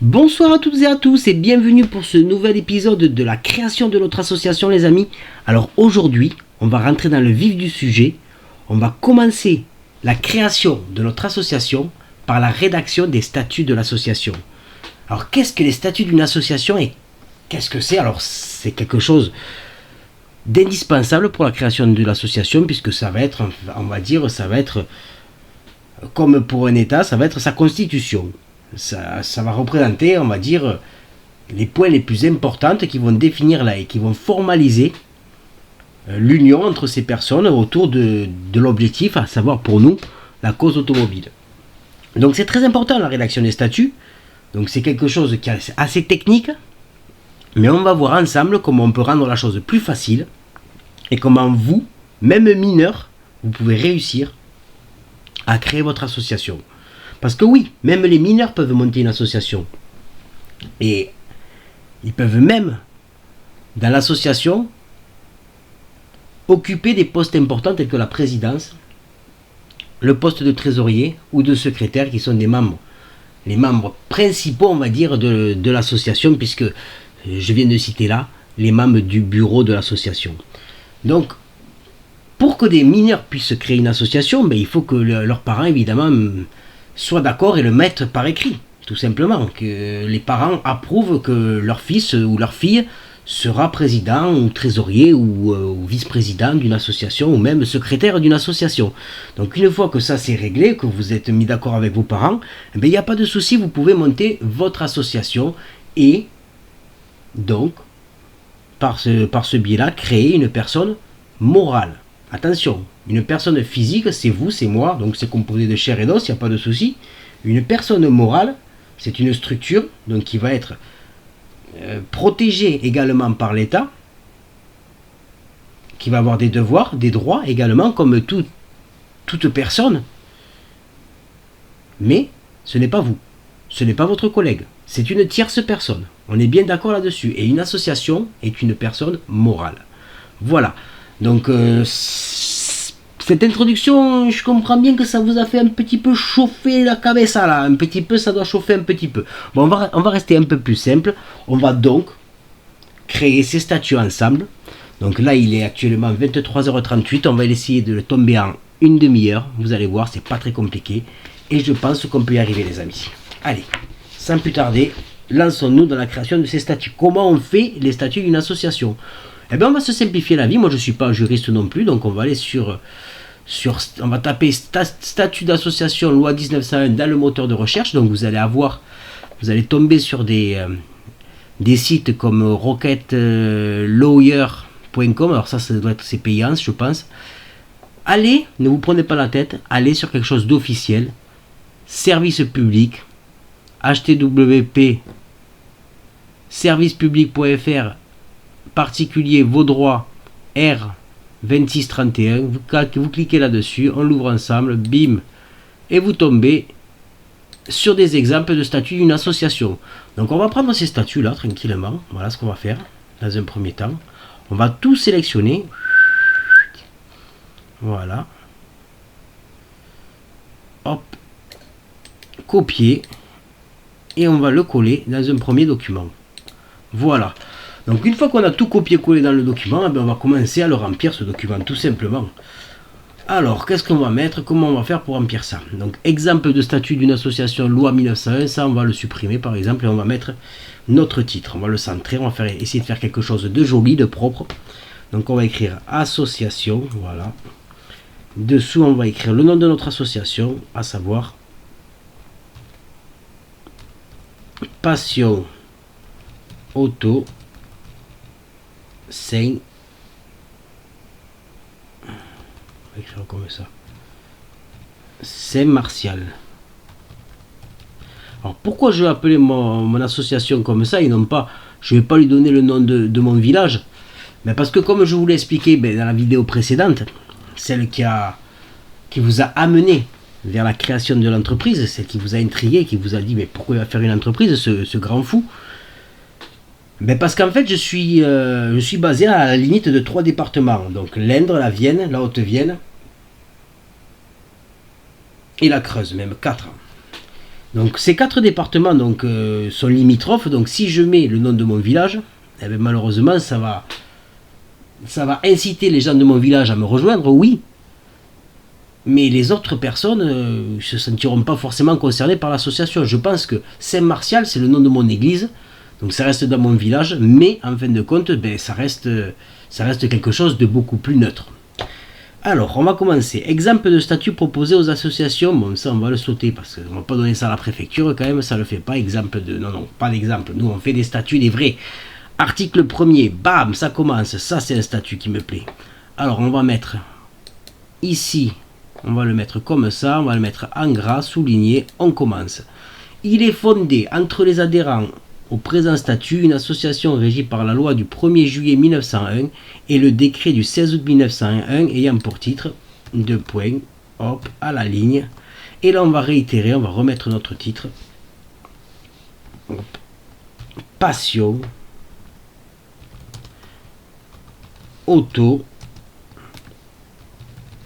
Bonsoir à toutes et à tous et bienvenue pour ce nouvel épisode de la création de notre association les amis. Alors aujourd'hui, on va rentrer dans le vif du sujet. On va commencer la création de notre association par la rédaction des statuts de l'association. Alors qu'est-ce que les statuts d'une association et qu'est-ce que c'est? Alors c'est quelque chose d'indispensable pour la création de l'association puisque ça va être, on va dire, ça va être comme pour un État, ça va être sa constitution. Ça va représenter, on va dire, les points les plus importants qui vont définir là et qui vont formaliser l'union entre ces personnes autour de l'objectif, à savoir pour nous, la cause automobile. Donc c'est très important la rédaction des statuts. Donc c'est quelque chose qui est assez technique, mais on va voir ensemble comment on peut rendre la chose plus facile et comment vous, même mineur, vous pouvez réussir à créer votre association. Parce que oui, même les mineurs peuvent monter une association. Et ils peuvent même, dans l'association, occuper des postes importants tels que la présidence, le poste de trésorier ou de secrétaire qui sont des membres. Les membres principaux, on va dire, de l'association, puisque je viens de citer là les membres du bureau de l'association. Donc, pour que des mineurs puissent créer une association, il faut que leurs parents, évidemment, soient d'accord et le mettent par écrit, tout simplement. Que les parents approuvent que leur fils ou leur fille sera président ou trésorier ou vice-président d'une association ou même secrétaire d'une association. Donc une fois que ça c'est réglé, que vous êtes mis d'accord avec vos parents, il n'y a pas de souci, vous pouvez monter votre association et donc par ce biais-là créer une personne morale. Attention, une personne physique, c'est vous, c'est moi, donc c'est composé de chair et d'os, il n'y a pas de souci. Une personne morale, c'est une structure donc qui va être protégée également par l'État, qui va avoir des devoirs, des droits également, comme toute personne. Mais ce n'est pas vous, ce n'est pas votre collègue, c'est une tierce personne. On est bien d'accord là-dessus. Et une association est une personne morale. Voilà. Donc, cette introduction, je comprends bien que ça vous a fait un petit peu chauffer la cabeza là. Un petit peu, ça doit chauffer un petit peu. Bon, on va rester un peu plus simple. On va donc créer ces statuts ensemble. Donc là, il est actuellement 23h38. On va essayer de le tomber en une demi-heure. Vous allez voir, c'est pas très compliqué. Et je pense qu'on peut y arriver, les amis. Allez, sans plus tarder, lançons-nous dans la création de ces statuts. Comment on fait les statuts d'une association ? Eh bien, on va se simplifier la vie. Moi, je ne suis pas juriste non plus, donc on va aller on va taper statut d'association loi 1901 dans le moteur de recherche. Donc vous allez tomber sur des sites comme roquettelawyer.com. Alors ça doit être payant, je pense. Allez, ne vous prenez pas la tête, allez sur quelque chose d'officiel. Service public, http servicepublic.fr particulier vos droits R2631, vous cliquez là-dessus, on l'ouvre ensemble, bim, et vous tombez sur des exemples de statuts d'une association. Donc on va prendre ces statuts là tranquillement, voilà ce qu'on va faire dans un premier temps. On va tout sélectionner, voilà, hop, copier, et on va le coller dans un premier document. Voilà. Donc une fois qu'on a tout copié-collé dans le document, on va commencer à le remplir ce document tout simplement. Alors qu'est-ce qu'on va mettre? Comment on va faire pour remplir ça? Donc exemple de statut d'une association loi 1901, ça on va le supprimer par exemple et on va mettre notre titre. On va le centrer, on va essayer de faire quelque chose de joli, de propre. Donc on va écrire association, voilà. Dessous on va écrire le nom de notre association, à savoir Passion Auto Saint, on va écrire comme ça, Saint-Martial. Alors pourquoi je vais appeler mon association comme ça et non pas, je vais pas lui donner le nom de mon village, mais parce que comme je vous l'ai expliqué dans la vidéo précédente, celle qui vous a amené vers la création de l'entreprise, celle qui vous a intrigué, qui vous a dit mais pourquoi il va faire une entreprise ce grand fou? Parce qu'en fait je suis basé à la limite de 3 départements, donc l'Indre, la Vienne, la Haute-Vienne et la Creuse, même 4. Donc ces 4 départements donc, sont limitrophes. Donc si je mets le nom de mon village, eh bien, malheureusement ça va inciter les gens de mon village à me rejoindre, oui. Mais les autres personnes ne se sentiront pas forcément concernées par l'association. Je pense que Saint-Martial, c'est le nom de mon église. Donc ça reste dans mon village. Mais en fin de compte, ben, ça reste quelque chose de beaucoup plus neutre. Alors, on va commencer. Exemple de statut proposé aux associations. Bon, ça, on va le sauter parce qu'on ne va pas donner ça à la préfecture quand même. Ça ne le fait pas. Exemple de... Non, pas d'exemple. Nous, on fait des statuts, des vrais. Article 1er. Bam, ça commence. Ça, c'est un statut qui me plaît. Alors, on va mettre ici... On va le mettre comme ça, on va le mettre en gras, souligné, on commence. Il est fondé entre les adhérents au présent statut une association régie par la loi du 1er juillet 1901 et le décret du 16 août 1901 ayant pour titre, 2 points, hop, à la ligne. Et là on va réitérer, on va remettre notre titre. Hop. Passion, auto,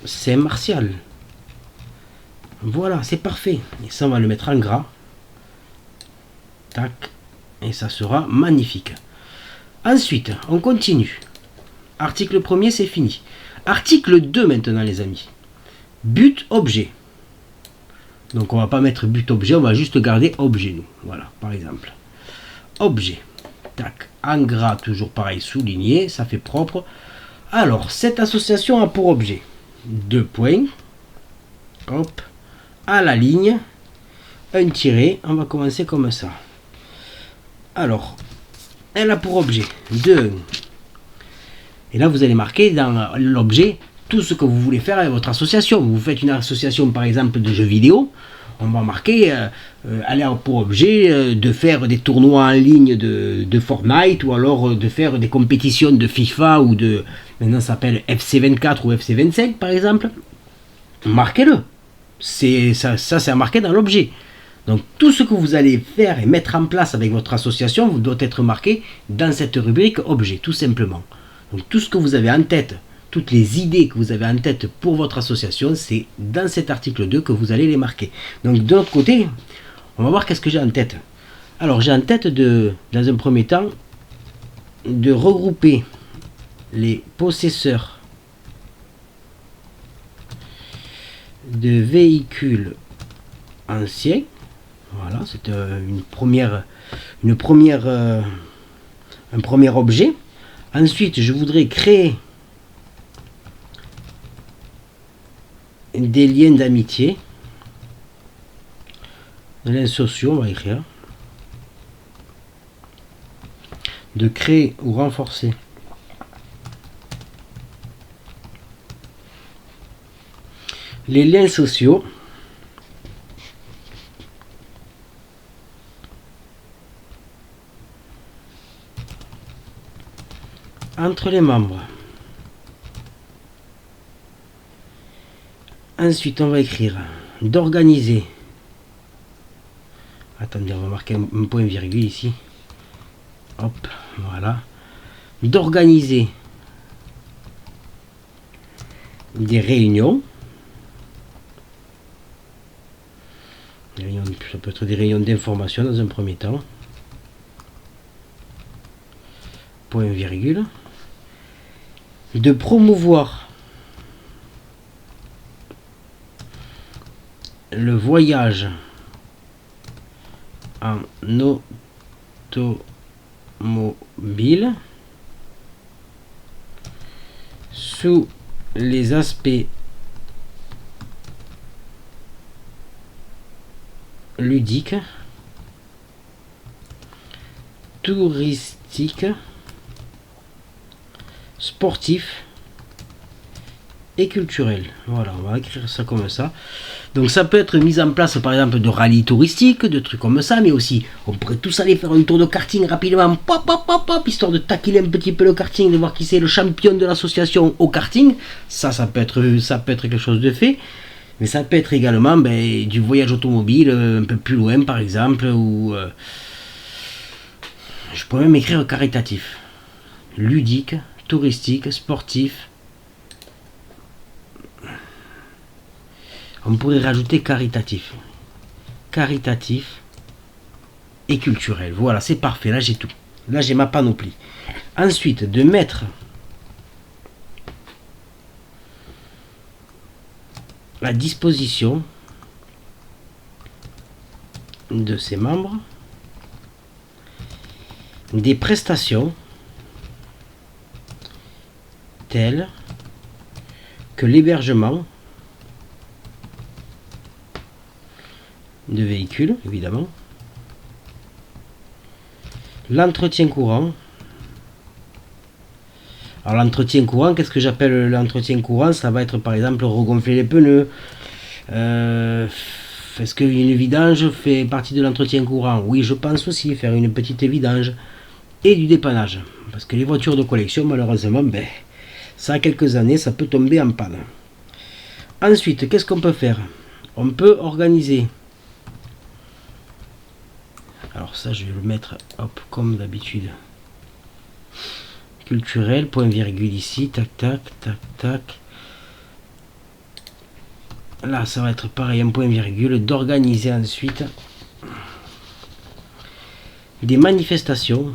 Saint-Martial. Voilà, c'est parfait. Et ça, on va le mettre en gras. Tac. Et ça sera magnifique. Ensuite, on continue. Article 1er, c'est fini. Article 2 maintenant, les amis. But, objet. Donc, on va pas mettre but, objet. On va juste garder objet, nous. Voilà, par exemple. Objet. Tac. En gras, toujours pareil, souligné. Ça fait propre. Alors, cette association a pour objet... 2 points, hop, à la ligne, un tiret, on va commencer comme ça. Alors, elle a pour objet 2. Et là, vous allez marquer dans l'objet tout ce que vous voulez faire avec votre association. Vous faites une association, par exemple, de jeux vidéo. On va marquer, elle a pour objet de faire des tournois en ligne de Fortnite ou alors de faire des compétitions de FIFA ou de... Maintenant, ça s'appelle FC24 ou FC25, par exemple. Marquez-le. Ça, c'est à marquer dans l'objet. Donc, tout ce que vous allez faire et mettre en place avec votre association doit être marqué dans cette rubrique objet, tout simplement. Donc, tout ce que vous avez en tête, toutes les idées que vous avez en tête pour votre association, c'est dans cet article 2 que vous allez les marquer. Donc, de l'autre côté, on va voir qu'est-ce que j'ai en tête. Alors, j'ai en tête, dans un premier temps, de regrouper les possesseurs de véhicules anciens. Voilà, c'est un premier objet. Ensuite, je voudrais créer des liens d'amitié, des liens sociaux, on va écrire. De créer ou renforcer les liens sociaux entre les membres. Ensuite, on va écrire d'organiser. Attendez, on va marquer un point virgule ici. Hop, voilà. D'organiser des réunions. Ça peut être des réunions d'information dans un premier temps. Point virgule. De promouvoir le voyage en automobile sous les aspects ludiques, touristiques, sportifs et culturels. Voilà, on va écrire ça comme ça. Donc ça peut être mis en place par exemple de rallyes touristiques, de trucs comme ça, mais aussi on pourrait tous aller faire un tour de karting rapidement, pop, pop, pop, pop, histoire de taquiner un petit peu le karting, de voir qui c'est le champion de l'association au karting. Ça peut être quelque chose de fait. Mais ça peut être également du voyage automobile un peu plus loin par exemple, ou je pourrais même écrire caritatif, ludique, touristique, sportif. On pourrait rajouter caritatif. caritatif et culturel. Voilà, c'est parfait, là j'ai tout. Là j'ai ma panoplie. Ensuite, de mettre à disposition de ses membres des prestations telles que l'hébergement de véhicules, évidemment, l'entretien courant. Alors l'entretien courant, qu'est-ce que j'appelle l'entretien courant? Ça va être par exemple regonfler les pneus. Est-ce qu'une vidange fait partie de l'entretien courant? Oui, je pense aussi, faire une petite vidange. Et du dépannage. Parce que les voitures de collection, malheureusement, ça a quelques années, ça peut tomber en panne. Ensuite, qu'est-ce qu'on peut faire? On peut organiser. Alors ça, je vais le mettre hop, comme d'habitude. Culturel, point virgule ici, tac, tac, tac, tac. Là, ça va être pareil, un point virgule, d'organiser ensuite des manifestations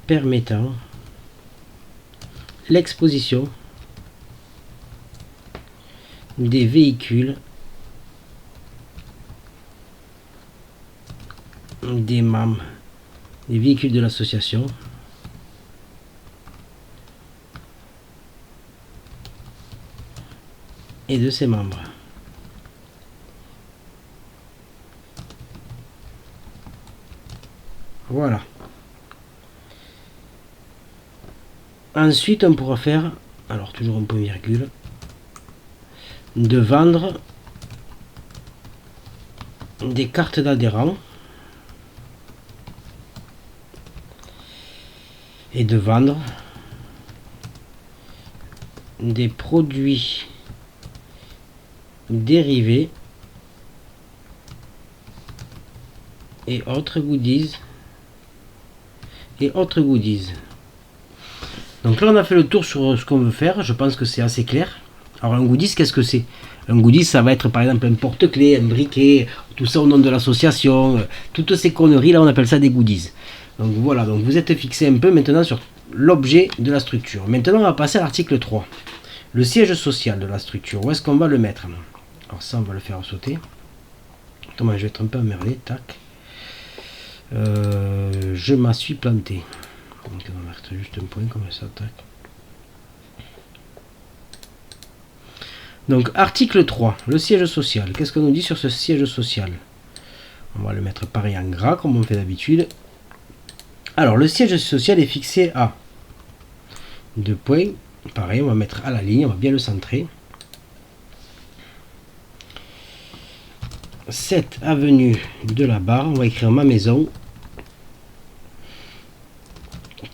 permettant l'exposition des véhicules des membres, des véhicules de l'association et de ses membres. Voilà. Ensuite, on pourra faire, alors toujours un point virgule, de vendre des cartes d'adhérents et de vendre des produits dérivés et autres goodies Donc là on a fait le tour sur ce qu'on veut faire, je pense que c'est assez clair. Alors un goodies, qu'est-ce que c'est? Un goodies, ça va être par exemple un porte-clés, un briquet, tout ça au nom de l'association, toutes ces conneries là on appelle ça des goodies. Donc voilà, donc vous êtes fixé un peu maintenant sur l'objet de la structure. Maintenant on va passer à l'article 3. Le siège social de la structure, où est-ce qu'on va le mettre? Alors ça on va le faire sauter. Attends, je vais être un peu emmerdé, tac. Je m'en suis planté. Donc on va mettre juste un point comme ça, tac. Donc article 3, le siège social. Qu'est-ce qu'on nous dit sur ce siège social? On va le mettre pareil en gras comme on fait d'habitude. Alors le siège social est fixé à 2 points. Pareil, on va mettre à la ligne, on va bien le centrer. 7 avenue de la Barre, on va écrire ma maison.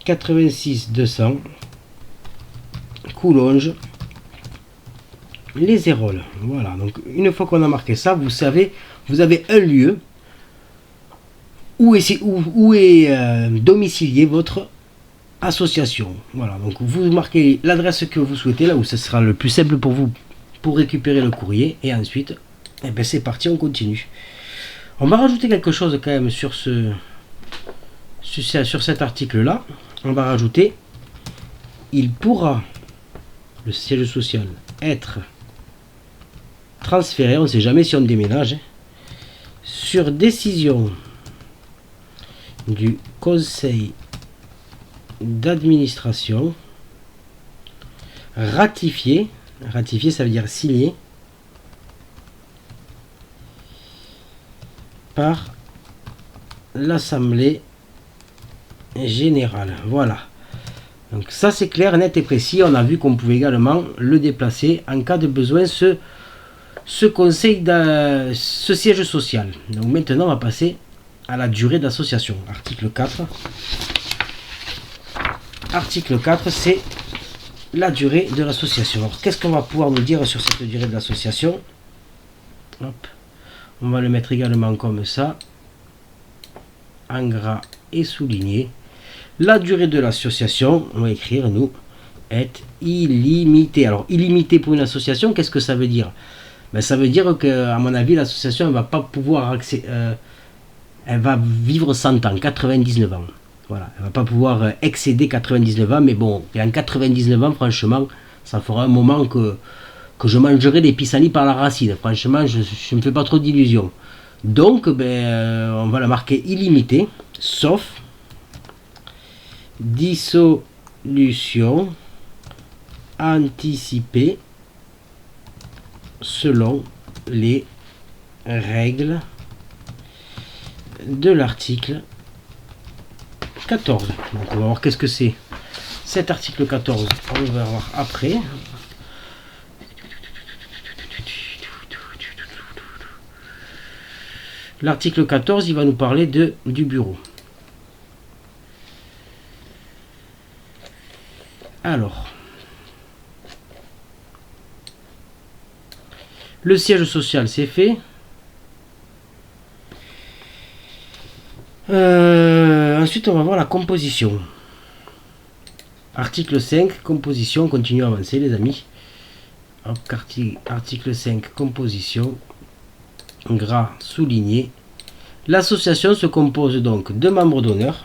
86 200 Coulonges, les Héroles. Voilà, donc une fois qu'on a marqué ça, vous savez, vous avez un lieu où est domicilié votre association. Voilà, donc vous marquez l'adresse que vous souhaitez, là où ce sera le plus simple pour vous pour récupérer le courrier, et ensuite c'est parti, on continue. On va rajouter quelque chose quand même sur cet article là. On va rajouter, il pourra, le siège social, être transféré, on ne sait jamais si on déménage, sur décision du conseil d'administration, ratifié ça veut dire signé par l'Assemblée générale. Voilà, donc ça c'est clair, net et précis. On a vu qu'on pouvait également le déplacer en cas de besoin, ce siège social. Donc maintenant on va passer à la durée d'association. Article 4. Article 4, c'est la durée de l'association. Alors qu'est-ce qu'on va pouvoir nous dire sur cette durée de l'association? Hop, on va le mettre également comme ça, en gras et souligné. La durée de l'association, on va écrire nous être illimité. Alors illimité pour une association, qu'est-ce que ça veut dire? Ben, ça veut dire que, à mon avis, l'association ne va pas pouvoir elle va vivre 100 ans, 99 ans. Voilà, elle va pas pouvoir excéder 99 ans, mais bon, et en 99 ans, franchement, ça fera un moment que je mangerai des pissenlits par la racine. Franchement, je ne me fais pas trop d'illusions. Donc, on va la marquer illimité, sauf dissolution anticipée selon les règles de l'article 14. Donc on va voir qu'est-ce que c'est cet article 14. On va voir après. L'article 14, il va nous parler du bureau. Alors, le siège social, c'est fait. Ensuite, on va voir la composition. Article 5, composition. On continue à avancer, les amis. Hop, article 5, composition. Gras souligné. L'association se compose donc de membres d'honneur.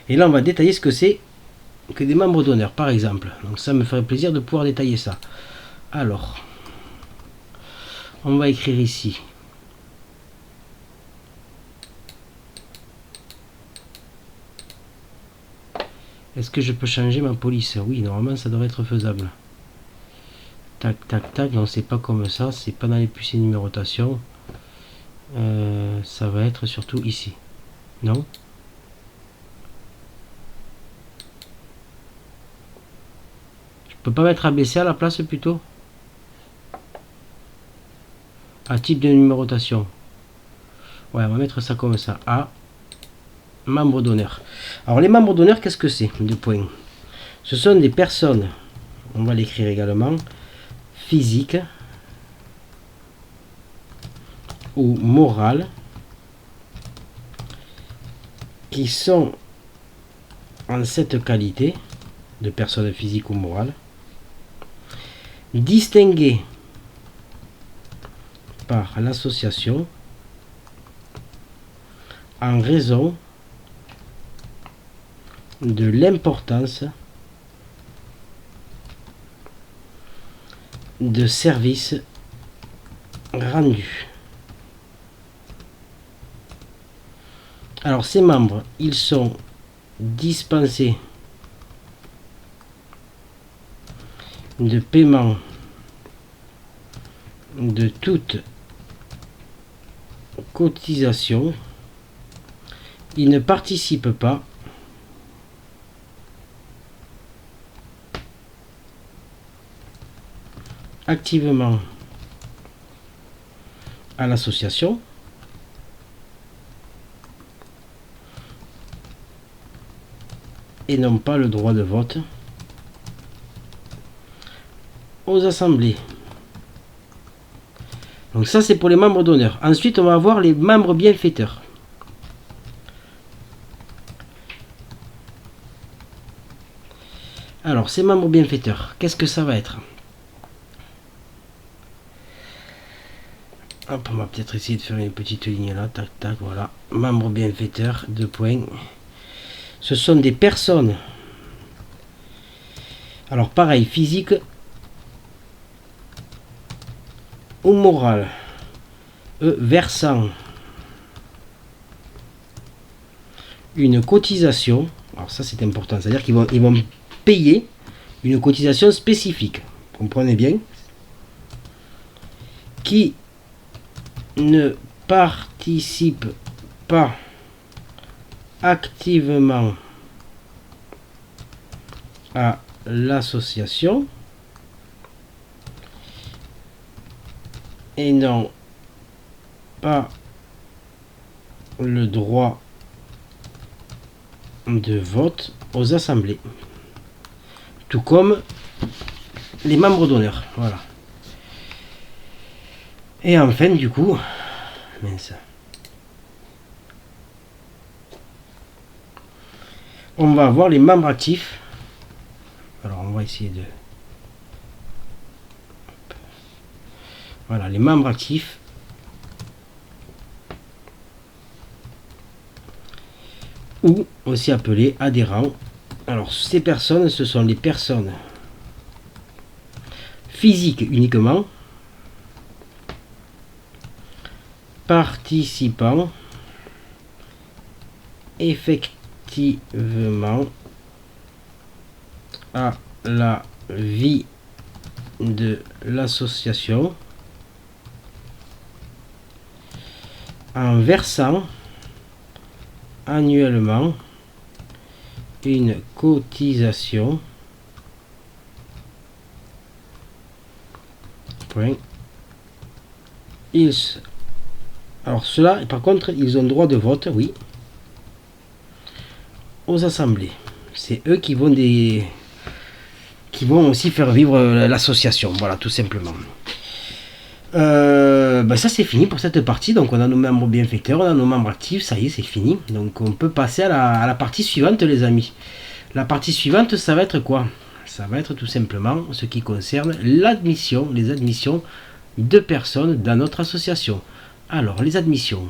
Et là, on va détailler ce que c'est que des membres d'honneur, par exemple. Donc ça me ferait plaisir de pouvoir détailler ça. Alors, on va écrire ici. Est-ce que je peux changer ma police? Oui, normalement, ça devrait être faisable. Tac, tac, tac. Non, c'est pas comme ça. C'est pas dans les puces et numérotation. Ça va être surtout ici. Non? Je peux pas mettre ABC à la place plutôt? À type de numérotation. Ouais, on va mettre ça comme ça. A. Membres d'honneur. Alors les membres d'honneur, qu'est-ce que c'est? Deux points. Ce sont des personnes, on va l'écrire également, physiques ou morales, qui sont en cette qualité de personnes physiques ou morales, distinguées par l'association en raison de l'importance de services rendus. Alors ces membres, ils sont dispensés de paiement de toute cotisation. Ils ne participent pas activement à l'association et n'ont pas le droit de vote aux assemblées. Donc ça, c'est pour les membres d'honneur. Ensuite, on va voir les membres bienfaiteurs. Alors, ces membres bienfaiteurs, qu'est-ce que ça va être? Hop, on va peut-être essayer de faire une petite ligne là, tac, tac, voilà. Membres bienfaiteurs, 2 points. Ce sont des personnes, alors pareil, physiques ou morales, versant une cotisation. Alors ça c'est important, c'est-à-dire qu'ils vont payer une cotisation spécifique, comprenez bien, qui ne participe pas activement à l'association et n'ont pas le droit de vote aux assemblées, tout comme les membres d'honneur. Voilà. Et enfin, du coup, mince. on va avoir les membres actifs. Alors on va essayer de... Voilà, les membres actifs. Ou aussi appelés adhérents. Alors ces personnes, ce sont les personnes physiques uniquement, participant effectivement à la vie de l'association en versant annuellement une cotisation alors cela, par contre, ils ont droit de vote, oui, aux assemblées. C'est eux qui vont aussi faire vivre l'association, voilà, tout simplement. Ça c'est fini pour cette partie. Donc on a nos membres bienfaiteurs, on a nos membres actifs, ça y est, c'est fini. Donc on peut passer à la partie suivante, les amis. La partie suivante, ça va être quoi? Ça va être tout simplement ce qui concerne l'admission, les admissions de personnes dans notre association. Alors les admissions,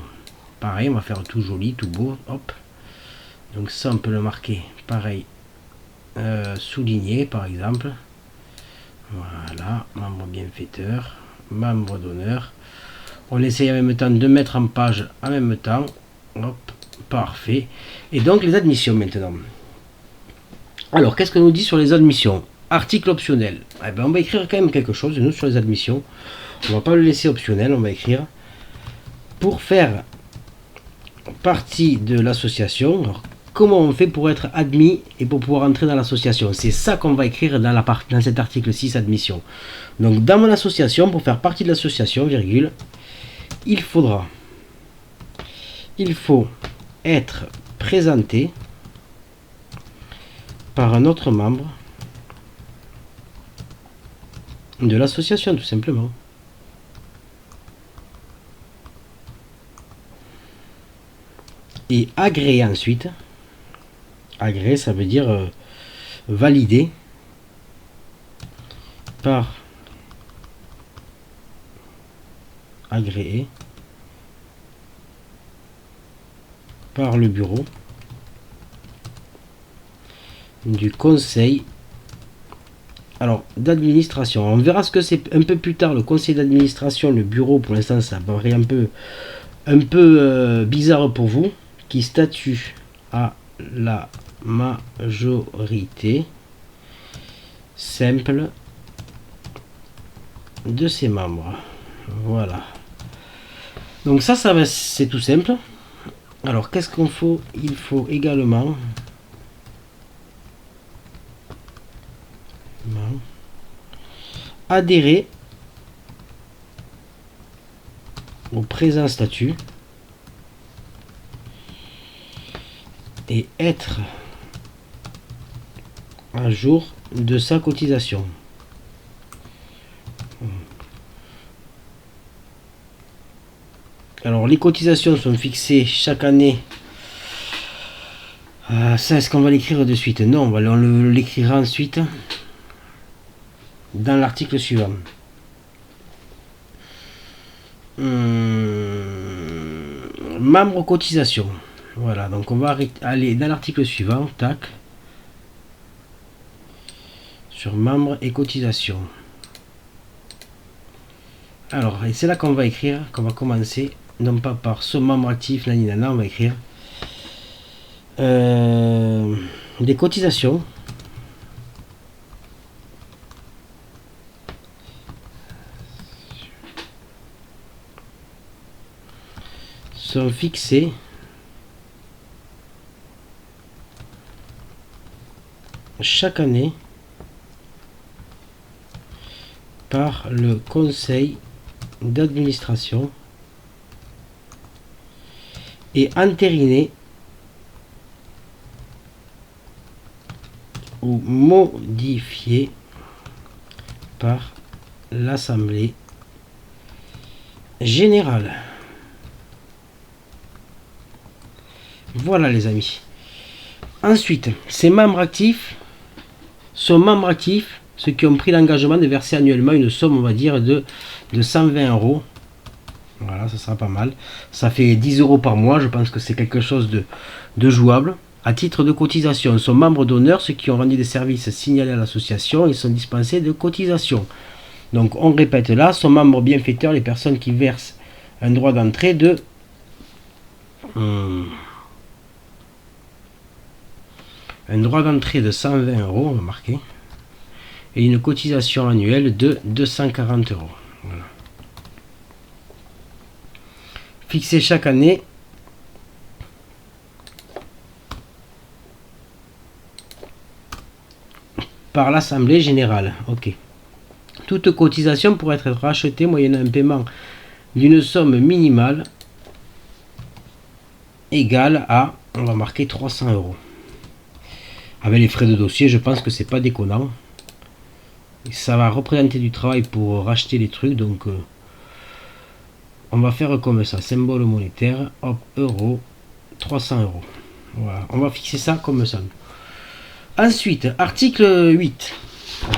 pareil, on va faire tout joli, tout beau, hop. Donc ça on peut le marquer, pareil, souligné par exemple. Voilà, membre bienfaiteur, membre d'honneur. On essaye en même temps de mettre en page en même temps. Hop, parfait. Et donc les admissions maintenant. Alors qu'est-ce que nous dit sur les admissions? Article optionnel. Eh ben, on va écrire quand même quelque chose nous sur les admissions. On va pas le laisser optionnel, on va écrire pour faire partie de l'association. Alors, comment on fait pour être admis et pour pouvoir entrer dans l'association? C'est ça qu'on va écrire dans cet article 6 admission. Donc dans mon association, pour faire partie de l'association, virgule, il faut être présenté par un autre membre de l'association, tout simplement. Et agréé ensuite. Agréé, ça veut dire validé par agréé par le bureau du conseil d'administration. On verra ce que c'est un peu plus tard. Le conseil d'administration, le bureau, pour l'instant ça paraît un peu bizarre pour vous, qui statue à la majorité simple de ses membres. Voilà. Donc ça c'est tout simple. Alors qu'est-ce qu'on faut? Il faut également adhérer au présent statut et être à jour de sa cotisation. Alors les cotisations sont fixées chaque année. Ça, est-ce qu'on va l'écrire de suite? Non, on l'écrire ensuite dans l'article suivant. Membre cotisation. Voilà, donc on va aller dans l'article suivant. Tac. Sur membre et cotisation. Alors, et c'est là qu'on va écrire, qu'on va commencer, non pas par ce membre actif, on va écrire des cotisations sont fixées chaque année par le conseil d'administration et entérinées ou modifiées par l'Assemblée générale. Voilà les amis. Ensuite, ces membres actifs sont membres actifs, ceux qui ont pris l'engagement de verser annuellement une somme, on va dire, de 120 euros. Voilà, ça sera pas mal. Ça fait 10 euros par mois, je pense que c'est quelque chose de jouable. À titre de cotisation, sont membres d'honneur ceux qui ont rendu des services signalés à l'association et sont dispensés de cotisation. Donc on répète là, sont membres bienfaiteurs les personnes qui versent un droit d'entrée de... un droit d'entrée de 120 euros, on va marquer, et une cotisation annuelle de 240 euros. Voilà. Fixé chaque année par l'Assemblée Générale. Ok. Toute cotisation pourrait être rachetée moyennant un paiement d'une somme minimale égale à, on va marquer 300 euros. Avec les frais de dossier, je pense que c'est pas déconnant. Ça va représenter du travail pour racheter les trucs, donc on va faire comme ça, symbole monétaire, hop, euro, 300 euros. Voilà, on va fixer ça comme ça. Ensuite, article 8,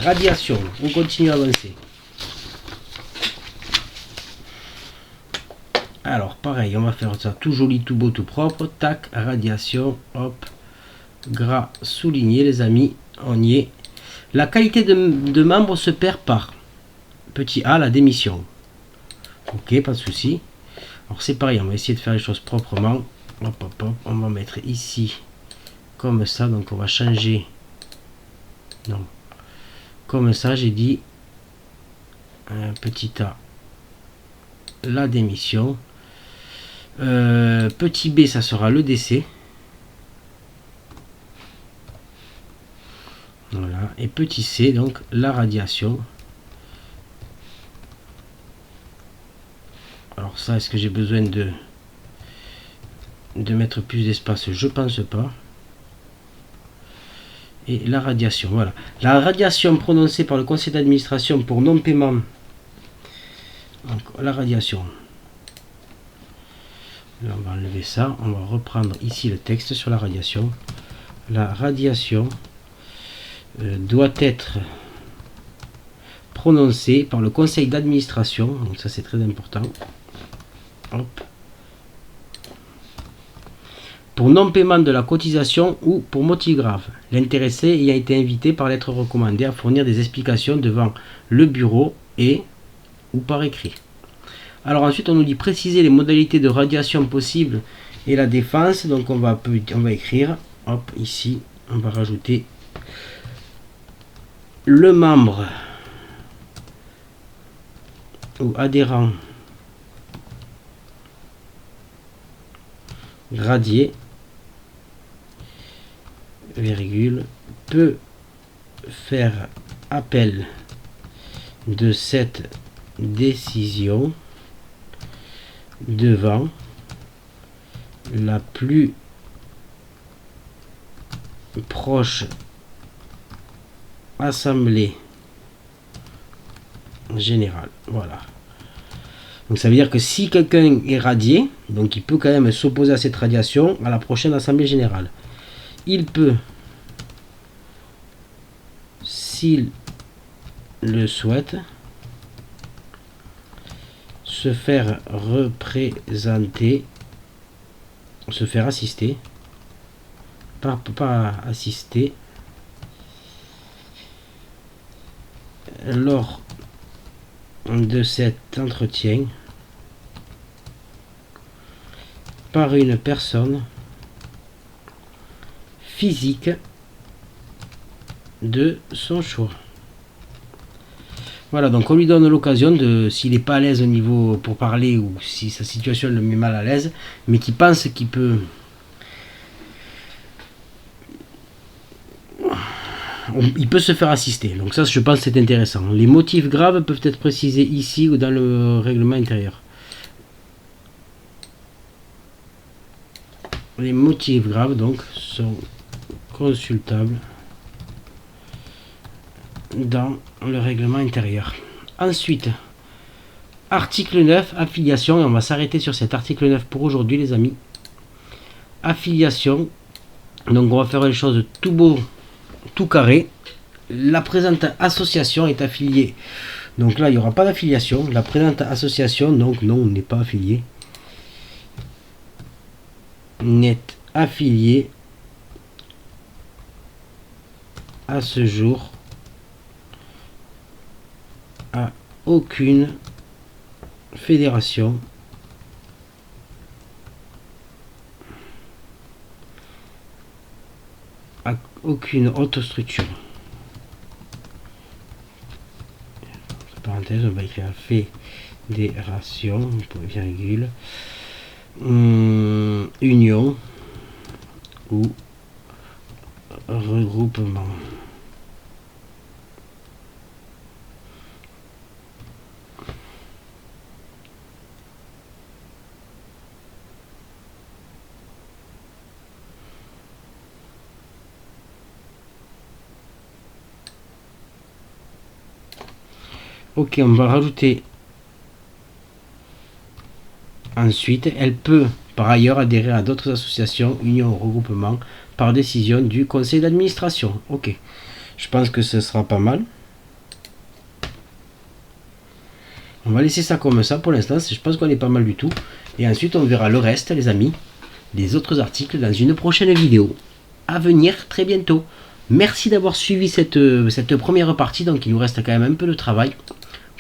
radiation, on continue à avancer. Alors, pareil, on va faire ça tout joli, tout beau, tout propre, tac, radiation, hop, gras souligné, les amis, on y est. La qualité de membre se perd par, petit a, la démission. Ok, pas de souci. Alors c'est pareil, on va essayer de faire les choses proprement. Hop, hop, hop. On va mettre ici comme ça, donc on va changer. Non, comme ça, j'ai dit un petit a, la démission. Petit b, ça sera le décès. Voilà, et petit c, donc la radiation. Alors ça, est-ce que j'ai besoin de mettre plus d'espace? Je pense pas. Et la radiation, voilà. La radiation prononcée par le conseil d'administration pour non-paiement. Donc la radiation. Là, on va enlever ça. On va reprendre ici le texte sur la radiation. La radiation doit être prononcée par le conseil d'administration. Donc ça, c'est très important. Hop. Pour non-paiement de la cotisation ou pour motif grave, l'intéressé ayant été invité par lettre recommandée à fournir des explications devant le bureau et ou par écrit. Alors ensuite, on nous dit préciser les modalités de radiation possibles et la défense. Donc on va écrire, hop, ici, on va rajouter le membre ou adhérent radié, virgule, peut faire appel de cette décision devant la plus proche assemblée générale. Voilà. Donc ça veut dire que si quelqu'un est radié, donc il peut quand même s'opposer à cette radiation à la prochaine assemblée générale. Il peut, s'il le souhaite, se faire représenter, se faire assister, pas assister, lors de cet entretien par une personne physique de son choix. Voilà, donc on lui donne l'occasion de, s'il n'est pas à l'aise au niveau pour parler ou si sa situation le met mal à l'aise, mais qui pense qu'il peut, il peut se faire assister. Donc ça, je pense que c'est intéressant. Les motifs graves peuvent être précisés ici ou dans le règlement intérieur. Les motifs graves donc sont consultables dans le règlement intérieur. Ensuite, article 9, affiliation, et on va s'arrêter sur cet article 9 pour aujourd'hui les amis. Affiliation, Donc on va faire les choses tout beau, tout carré. La présente association est affiliée. Donc là, il n'y aura pas d'affiliation. La présente association, donc non, on n'est pas affilié. N'est affilié à ce jour à aucune fédération à aucune autre structure. Parenthèse, on va écrire fédération, virgule, union ou regroupement. Ok, on va rajouter ensuite, elle peut par ailleurs adhérer à d'autres associations, unions, regroupements par décision du conseil d'administration. Ok, je pense que ce sera pas mal. On va laisser ça comme ça pour l'instant, je pense qu'on est pas mal du tout. Et ensuite on verra le reste les amis, les autres articles dans une prochaine vidéo à venir très bientôt. Merci d'avoir suivi cette première partie, donc il nous reste quand même un peu de travail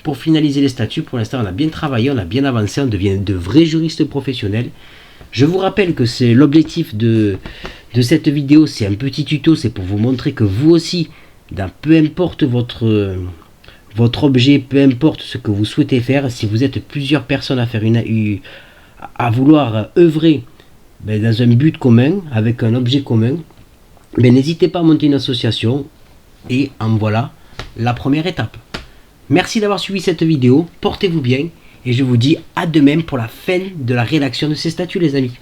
pour finaliser les statuts. Pour l'instant on a bien travaillé, on a bien avancé, on devient de vrais juristes professionnels. Je vous rappelle que c'est l'objectif de cette vidéo, c'est un petit tuto, c'est pour vous montrer que vous aussi, dans peu importe votre objet, peu importe ce que vous souhaitez faire, si vous êtes plusieurs personnes à faire à vouloir œuvrer dans un but commun, avec un objet commun, n'hésitez pas à monter une association et en voilà la première étape. Merci d'avoir suivi cette vidéo, portez-vous bien et je vous dis à demain pour la fin de la rédaction de ces statuts les amis.